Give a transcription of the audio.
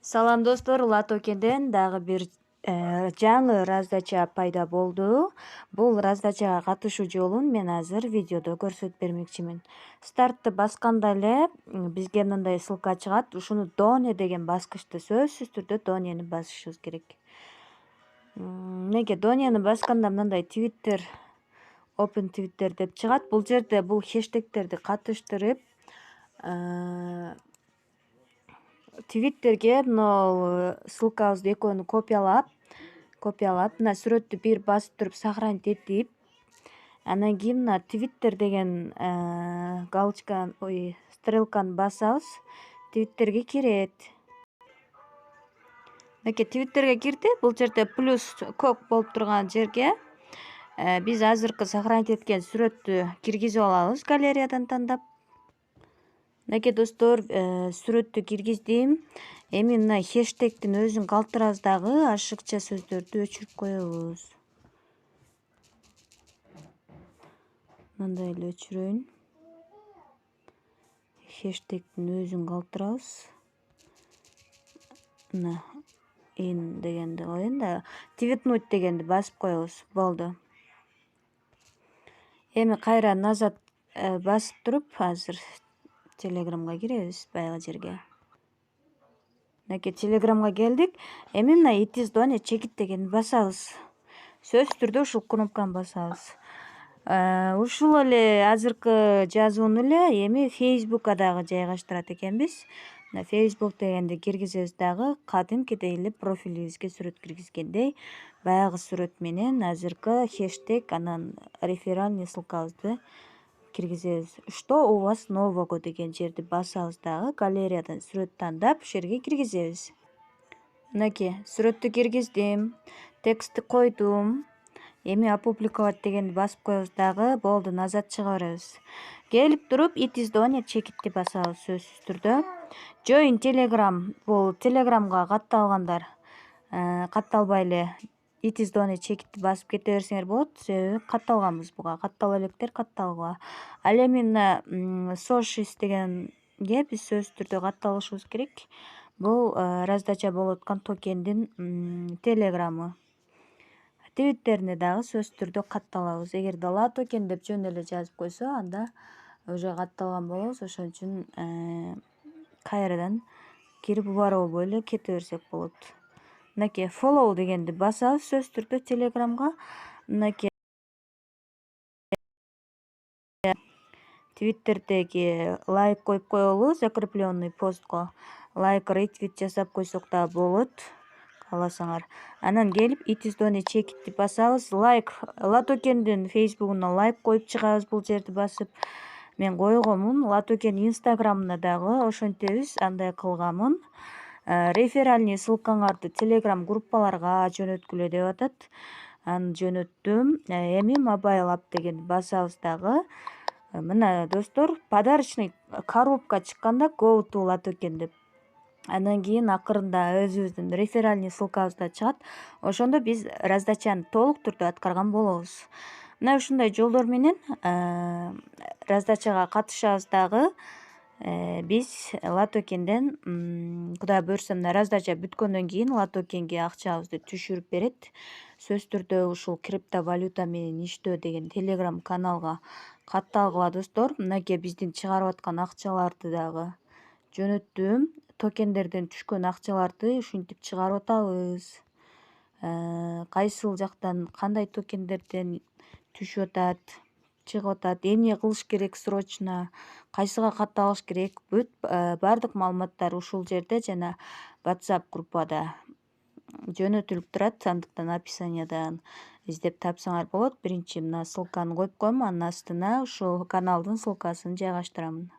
Салам достор, Латокенден дагы бир жаңы раздача пайда болду. Бул раздачага катышуу жолун мен азыр видеодо көрсөтүп бермекчимин. Стартты басканда эле бизге мындай ссылка чыгат. Ушуну Доне деген баскычты сөзсүз түрдө Донени басышыбыз керек. Мынеке Донени басканда мындай Twitter, Open Twitter деп чыгат. Бул жерде бул хэштегтерди катыштырып Twitterге мына ссылкабызды экөөнү копиялап мына сүрөттү бир басып туруп сохранить этип, анан кийин мына Twitter деген галочка, стрелканы басабыз. Twitterге кирет. Мынакей Twitterге кирди. Бул жерде плюс көк болуп турган жерге биз азыркы сохранить эткен сүрөттү киргизип алабыз галереядан тандап. Мынакей достор, сүрөттү киргиздим. Эми мына хэштегдин өзүн калтырабыз дагы ашыкча сөздөрдү өчүрүп коебуз. Мындай эле өчүрөйүн. Хэштегдин өзүн калтырабыз. Мына ин дегенди коеюн да, твитнуть дегенди басып коебуз. Болду. Эми кайра назад басып туруп азыр Телеграмга киребиз баягы жерге. Мынакей Телеграмга келдик. Эми мына It is Done check it дегенди басабыз. Сөзсүз түрдө ушул кнопканы басабыз. Ушул эле азыркы жазууну эле эми Facebookка дагы жайгаштырат экенбиз. Мына Facebook дегенди киргизебиз дагы кадимкидей эле профилибизге сүрөт киргизгендей баягы сүрөт менен азыркы хэштег анан реферальный ссылкабызды киргизебиз. Что у вас нового деген жерди басабыз дагы галереядан сүрөт тандап ушул жерге киргизебиз. Мынакей сүрөттү киргиздим, текстти койдум. Эми опубликовать дегенди басып коебуз дагы. Болду, назад чыга беребиз. Келип туруп It is Done check itти басабыз сөзсүз түрдө. Join Telegram, бул Telegramга катталгандар катталбай эле It is Done check itти басып кете берсеңер болот. Себеби катталганбыз буга. Каттала электер катталгыла. Ал эми мына Socials дегенге биз сөзсүз түрдө катталышыбыз керек. Бул раздача болуп аткан токендин Телеграмы. Твиттерине дагы сөзсүз түрдө катталабыз. Эгерде Латокен деп жөн эле жазып койсо, анда уже катталган болобуз. Ошон үчүн кайрадан кирип убар болбой эле кете берсек болот. Мынакей follow дегенди басабыз сөзсүз түрдө Телеграмга. Мынакей Твиттердеги лайк коюп коелу, закрепленный постко. Лайк, ретвит жасап койсок да болот, кааласаңар. Анан келип It is Done check itти басабыз. Лайк, Латокендин Facebook'уна лайк коюп чыгабыз бул жерди басып. Мен койгонмун. Латокен Instagram'ына дагы ошентебиз, андай кылганмын. Реферальный ссылкаңарды Telegram группаларга жөнөткүлө деп атат. Аны жөнөттүм. Эми Mobile App дегенди басабыз дагы. Мына достор, подарочный коробка чыкканда Go to Latoken деп. Андан кийин акырында өзүбүздүн реферальный ссылкабыз да чыгат. Ошондо биз раздачаны толук түрдө аткарган болобуз. Мына ушундай жолдор менен раздачага катышабыз дагы. Биз Латокенден Кудай буйрса мына раздача бүткөндөн кийин Латокенге акчабызды түшүрүп берет. Сөзсүз түрдө ушул криптовалюта менен иштөө деген Telegram каналга катталгыла достор. Мынакей биздин чыгарып аткан акчаларды дагы жөнөттүм. Токендерден түшкөн акчаларды ушинтип чыгарып атабыз. Кайсыл жактан кандай токендерден түшүп атат, чыгып атат, эмне кылыш керек срочно, кайсыга катталыш керек, бүт баардык маалыматтар ушул жерде жана WhatsApp группада жөнөтүлүп турат. Андыктан описаниядан издеп тапсаңар болот. Биринчи мына ссылканы коюп коем, анын астына ушул каналдын ссылкасын жайгаштырамын.